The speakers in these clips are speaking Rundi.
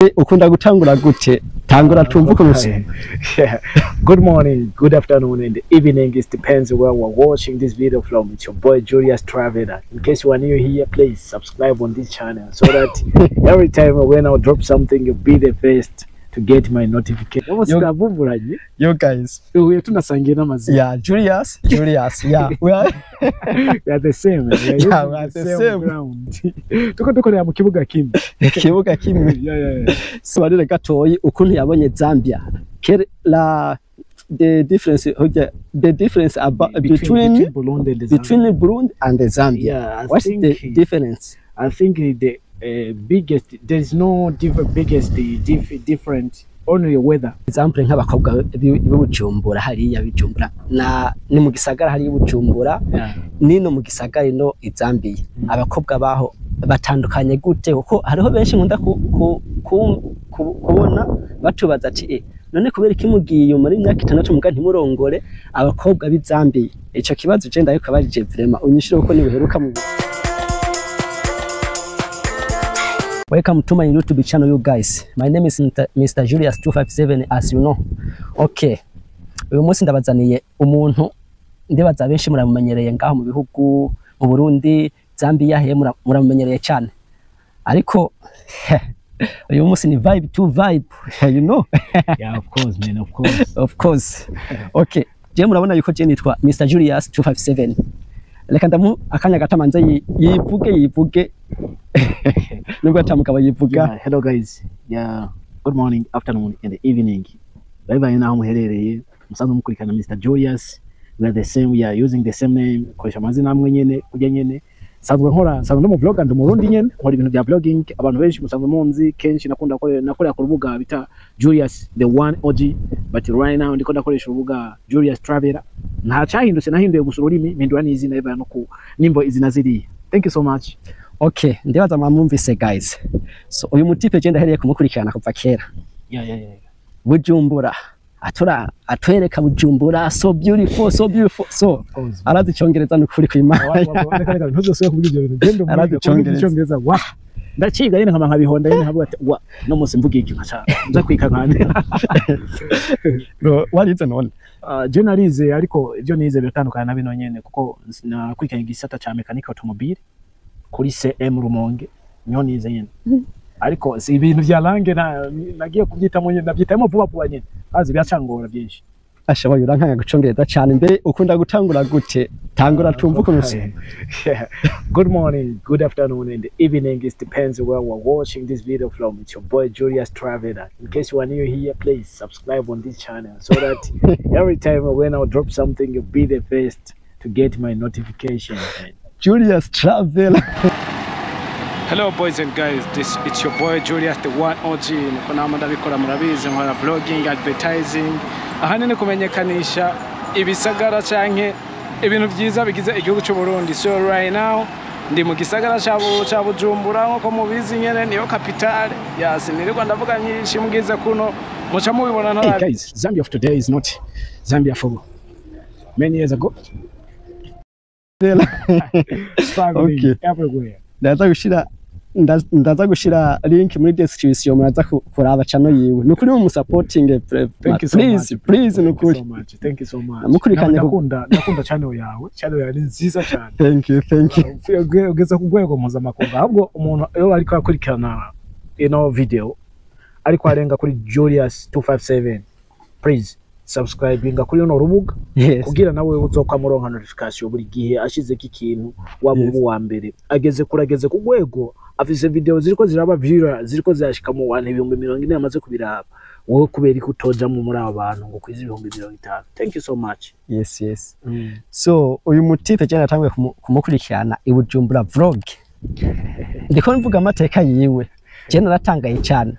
Mbe ukunda gutangura gute? Tangura tumva ukuntu. Yeah. Good morning, good afternoon, and evening. It depends where we're watching this video from. It's your boy Julius Traveler. In case you are new here, please subscribe on this channel so that every time when I drop something, you'll be the first to get my notification. Yo guys, we are Julius. Yeah, we are the same. We are the same ground. Tuko mu kibuga kimwe. Kibuga kimwe. Yeah. So ari gatoyi ukuntu yabonye Zambia. The difference about between Burundi and Zambia. Yeah, what's the difference? I think the biggest, there's no different, only weather. Example nk'abakobwa b'Ubujumbura hariya Bujumbura na ni mu gisagara hari Bujumbura nino mu gisagara ino Zambia abakobwa baho batandukanye gute kuko hariho benshi nkunda kubona batubaza ati none kubera ikimugiye muri imyaka 6 muga ntimurongore abakobwa b'Zambia ico kibazo je ndayo kabarije vraiment unyishire uko nibuheruka mu. Welcome to my YouTube channel, you guys. My name is Mr. Julius 257, as you know. Okay. Uyu munsi ndabazaniye umuntu ndibaza benshi muramumenyereye ngaho mu bihugu mu Burundi, Zambia he muramumenyereye cyane. Ariko uyu munsi ni vibe to vibe, you know. Yeah, of course, man, of course. Of course. Okay. Je murabona yuko je nitwa Mr. Julius 257. Reka ndamu akanya gatamanze yivuge nubwo atamukaba yivuga. Hello guys. Yeah, good morning, afternoon and evening. Bye naho muherereye musanzwe mukurikana Mr. Julius. We are the same, we are using the same name. Koresha amazina amwe nyene kujya nyene. Sanzwe no mu vlog and Murundi nyene nkora ibintu bya vlogging. Abantu benshi musanzwe munzi kenshi nakunda nakorera ku rubuga bita Julius the one OG, but right now ndiko ndakoresha urubuga Julius Traveler. Nta cyahindutse nahinduye gusa ururimi mpindura n'izina biba no ku nimbo izina ziri. Thank you so much. Okay, ndibaza mwamumvise guys. So uyu mutipe je ndahereye kumukurikirana kuva kera. Yeah. Bujumbura. Atwereka Bujumbura so beautiful. So arazi cyongereza n'ukuri kw'Imana. Ntuzosubira kuvuga ibyo bintu. Arazi cyongereza. Wa. Ndaciga yene nkama nkabihonda yene habu ati wa no musi mvuga iki nkaca nza kwika nkande. Bro, what is on? Journalize ariko ibyo nize bitandukana na bino nyene kuko nakwikanye igisata ca mechanical automobile kuri CM Rumonge niho nize nyene. Ariko si ibintu bya langue nagiye kubyitamo nyene nabyitamo vuba nyene azi byacangora byinshi. Ashabaye urankanga gucongereza cyane mbe ukunda gutangura gute? Tangura tumva ukuntu. Yeah. Good morning, good afternoon, and evening. It depends where we're watching this video from. It's your boy Julius Traveler. In case you are new here, please subscribe on this channel so that every time when I drop something, you'll be the first to get my notification. Julius Traveler. Hello boys and guys, it's your boy Julius the one OG. Nikona ndabikora murabizi nkora vlogging, advertising, ahanene kumenyekanisha ibisagara canke ibintu byiza bigize igihugu cy'u Burundi. So right now ndi mu gisagara ca Bujumbura nko mubizi nyene niyo capital. Yes, niriko ndavuga nyinshi mugize kuno muca mubibona na. Hey guys, Zambia of today is not Zambia for many years ago. Okay. Everywhere. Ndaza gushira link muri description muraza kuraba channel yiwe nukuri mu supporting please nukuri. Thank you so much. Mukurikanye nakunda channel yawe ni nziza cyane. Thank you. Ugeza kugwego mpuzamakungu ahubwo umuntu iyo ariko akurikirana video ariko arenga kuri Julius 257 please subscribinga kuri no rubuga kugira nawe uzokwa muronka notification buri gihe ashize ikintu wabubu wa mbere ageze kurageze ku gwego afise video ziriko ziraba viral ziriko zashika mu 1,040 amaze kubiraba wowe kubera ko utoja mu muri abantu ngo kwiza 50. Thank you so much. Yes. So uyu mutipe cyane natanguye kumukurikirana i Bujumbura vlog. Ndiko mvuga amateka yiwe. Je naratangaye cyane.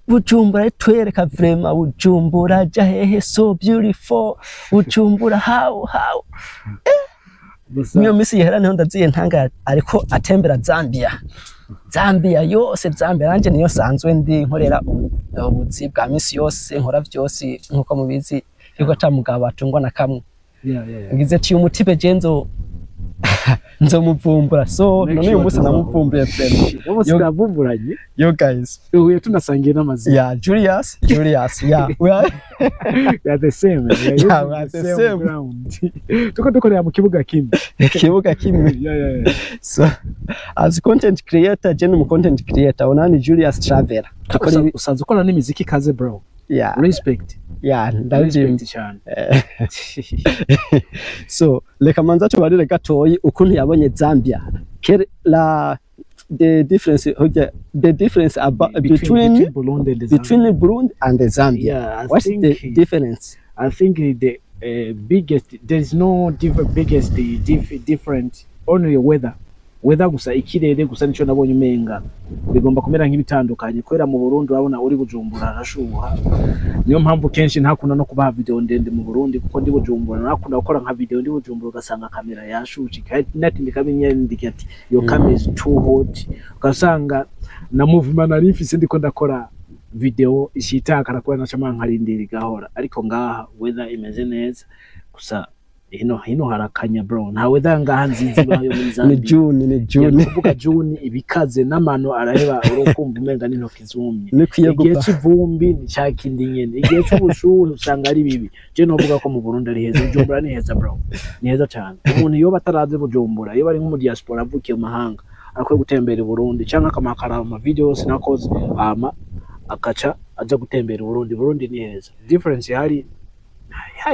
Bujumbura twereka vraiment Bujumbura jahehe so beautiful. Bujumbura how niyo misi yehera niho ndaziye ntanga ariko atembera Zambia yose nanje niyo sanzwe ndi nkorera ubuzi bwa misi yose nkora byose nkuko mubizi yuko atamugabo atungwa na kamwe. Ngize ati umutipe jenzo nzomuvumbura so none uyu munsi namuvumbuye frame umunsi ndavumburanye you guys uyu tunasangiye n'amazina yeah Julius yeah we are the same we are the same ground tuko dukorera mu kibuga kimwe yeah so as content creator general content creator onani Julius Traveler usanzwe ukora n'imiziki kaze bro yeah respect ndabyimbye cyane so reka manza tubarire gatoyi ukuntu yabonye Zambia the difference between Burundi and the Zambia. Yeah, what's the difference? I think the biggest, there's no different only weather gusa ikirere gusa nico nabonye umenga bigomba kumera nk'ibitandukanye kwera mu Burundi urabona uri Bujumbura arashuha niyo mpamvu kenshi ntakunda no kubaha video ndende mu Burundi kuko ndi Bujumbura nakunda gukora nka video ndi Bujumbura ugasanga kamera yashuje nati ndikabinyendike ati your camera is too hot ugasanga na movement ari mfise ndiko ndakora video ishitakara kwa nacama nkarindira igahora ariko ngaha weather imeze neza gusa hino harakanya bro nta weather ngaha nzizi bayo muri Zambia ni June kuvuga June ibikaze n'amano araheba urukumva umenga n'intoki zumye igihe cy'ivumbi ni cyakindi nyene igihe cy'ubushuhe usanga ari bibi je novuga ko mu Burundi ari heza Bujumbura ni heza bro ni heza cyane umuntu iyo bataraze Bujumbura iyo bari nko mu diaspora avukiye mu mahanga akwiye gutembera i Burundi cyangwa akamakara ama videos nakoze akaca aja gutembera i Burundi ni heza difference hari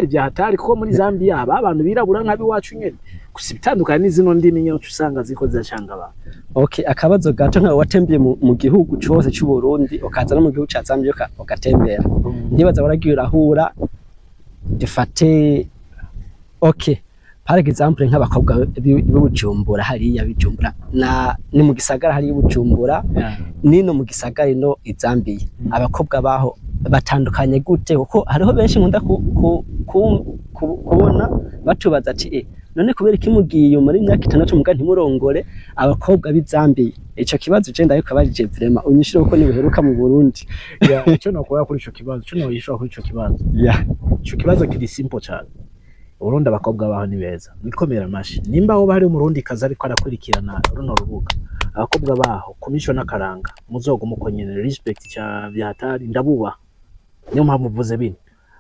bya hatari kuko muri Zambia abantu birabura nkabi wacu nyene gusa bitandukanye n'izino ndimi nyo usanga ziko zashanga ba okay akabazo gato nka watembye mu gihugu cyose cy'u Burundi ukaza no mu gihugu cya Zambia ukatembera ntibaza baragiye urahura dufate okay par exemple nk'abakobwa b'Ubujumbura hariya Bujumbura ni mu gisagara hari Bujumbura nino mu gisagara ino Zambia abakobwa baho batandukanye gute kuko hariho benshi nkunda kubona batubaza ati none kubera iki mugiye muri myaka 6 muga ntimurongore abakobwa b'Izambia ico kibazo je ndayiko abajije vraiment unyishira uko nibuheruka mu Burundi ico nakora kuri ico kibazo ico noyishura kuri ico kibazo ico kibazo kiri simple cyane Burundi abakobwa baho ni beza nikomera mashi nimba aho bari mu Burundi kaza ariko arakurikirana runo rubuga abakobwa baho komisho nakaranga muzogo mukonyene respect cya byatari ndabuba niyo mpamvu vuze bine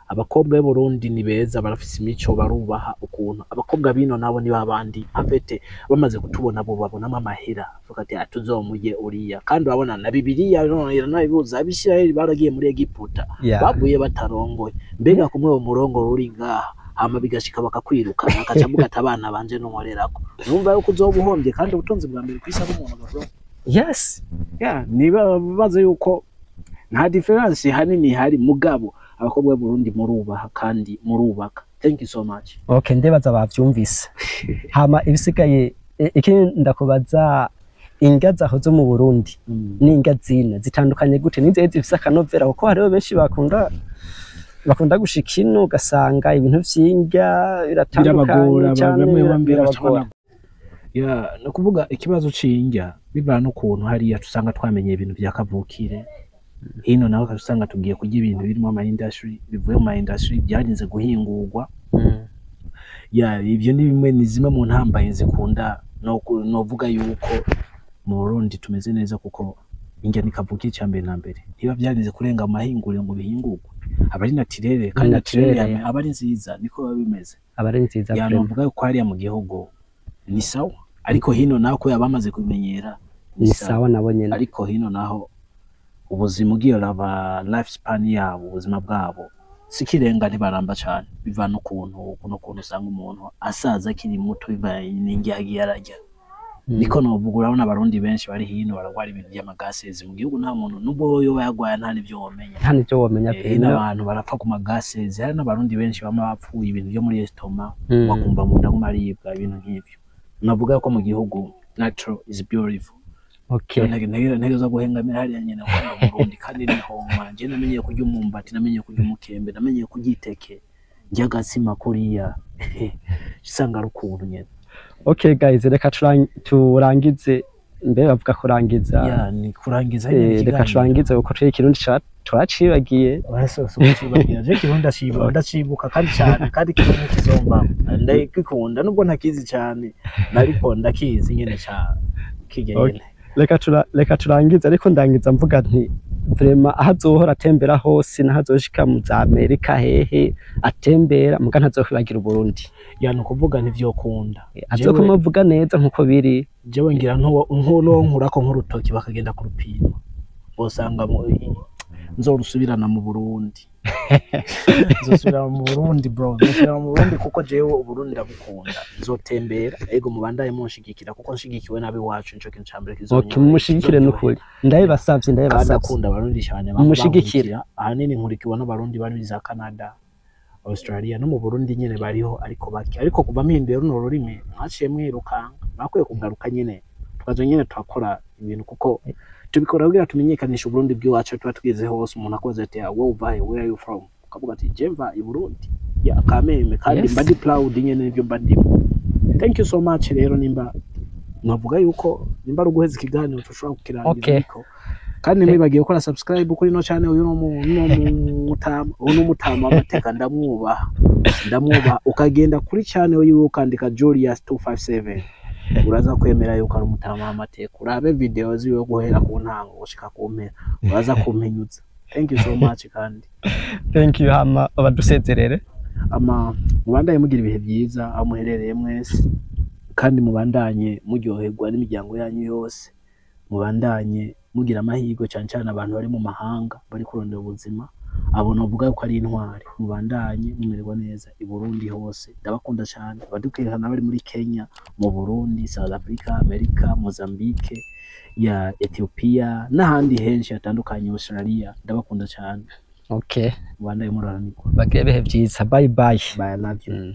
abakobwa b'u Burundi ni beza barafise imico barubaha ukuntu abakobwa bino nabo ni babandi afete bamaze kutubona bo babona amahera vuga ati atuzomuje uriya kandi babona na Bibiliya nabibuza abisirayeli baragiye muri Egiputa bavuye batarongoye mbega kumwe mu murongo ruri ngaha hama bigashika bakakwiruka akacamuga atabana banje n'umorerako numva yuko uzobuhombye kandi ubutunzi bwa mbere kwisa n'umuntu bro yes niba baze yuko nta difference hanini hari mugabo abakobwa b'u Burundi murubaha kandi murubaka thank you so much okay ndebaza bavyumvise hama ibisigaye ikindi ndakubaza ingaza aho zo mu Burundi n'inga zine zitandukanye gute nize zifise akanovera kuko hariho benshi bakunda gushika ino ugasanga ibintu vy'inga biratandukanye cyane birabagora no kuvuga ikibazo c'inga bivana n'ukuntu hariya tusanga twamenye ibintu bya kavukire hino nawe kasanga tugiye kujya ibintu birimo ama industry bivuye mu industry byarinze guhingurwa ibyo ni bimwe ni zimwe mu ntambaye zikunda no vuga yuko mu Burundi tumeze neza kuko inge nikavukiye cyambere na mbere niba byarinze kurenga amahinguriro ngo bihingurwe abari naturel kandi naturel abari nziza niko babimeze abari nziza mvuga yuko hariya mu gihugu ni sawa ariko hino nako yabamaze kumenyera ni sawa nabonye ariko hino naho ubuzima ugiye lava lifespan yabo ubuzima bwabo sikirenga ntibaramba cyane bivana ukuntu usanga umuntu asaza kiri muto bivaye n'ingi yagiye arajya niko novuga urabona abarundi benshi bari hino baragwara ibintu by'amagasezi mu gihugu nta muntu nubwo yo bayagwaya nta nivyo womenya pe n'abantu barapfa ku magasezi hari n'abarundi benshi bama bapfuye ibintu byo muri estoma bakumva mu nda kumaribwa ibintu nk'ivyo navuga ko mu gihugu natural is beautiful okay ntegeza guhengamira hariya nyene mu Burundi kandi niho manje namenye kurya umumbati namenye kurya umukembe namenye kugiteke njya gatsima kuriya isanga rukuntu nyene okay guys reka turangize mbe bavuga kurangiza ya ni kurangiza nyine reka turangize uko turi ikirundi turacibagiye so ucibagiye je kirundi ndacibuka kandi cyane kandi kirundi kizomba ndayikunda nubwo ntakizi cyane nariko ndakizi nyene cyane kijyene reka turangize ariko ndangiza mvuga nti vraiment aho azohora atembera hose nahazoshika mu za Amerika hehe atembera muga ntazokwibagira Burundi yani kuvuga ntivyokunda azokumuvuga neza nkuko biri jewe ngira nko nkurako nk'urutoki bakagenda ku rupimo bosanga nzorusubirana mu Burundi nzosubira mu Burundi bro nzosubira mu Burundi kuko jewe Uburundi ndabukunda nzotembera ego mubandaye munshigikira kuko nshigikiwe nabi wacu nico kintu cyambere kizonye mushigikire n'ukuri ndabasavye ndakunda Abarundi cyane mushigikira ahanini nkurikiwe n'Abarundi bari za Canada Australia no mu Burundi nyene bariho ariko baki ariko kuva mpinduye runo rurimi ntaciye mwirukanga bakwiye kugaruka nyene tukazo nyene twakora ibintu kuko tubikora kugira tumenyekanisha Burundi bw'iwacu tuba twize hose umuntu akoze ati wowe uvahe where are you from ukavuga ati jemva i Burundi ya kameme kandi mbadi proud nyene nivyo mbadi. Thank you so much rero nimba navuga yuko nimba ruguheza ikiganiro tushobora kukirangiza ariko kandi mwibagiye gukora subscribe kuri no channel uyu no mutama amateka ndamwubaha ukagenda kuri channel yiwe ukandika Julius 257 uraza kwemera yuko ari umutama amateka urabe video ziwe guhera ku ntango gushika ku mpera uraza kumpenyuza. Thank you so much kandi thank you hama abadusezerere mubandanye mugira ibihe byiza amuherereye mwese kandi mubandanye muryoherwa n'imiryango yanyu yose mubandanye mugira amahirwe cyane cyane abantu bari mu mahanga bari kurondera ubuzima abona uvuga ko ari intwari mubandanye mumererwa neza i Burundi hose ndabakunda cyane badukirana bari muri Kenya mu Burundi South Africa America Mozambique ya Ethiopia n'ahandi henshi hatandukanye Australia ndabakunda cyane okay mubandanye muraranirwa bagebe byiza bye bye I love you.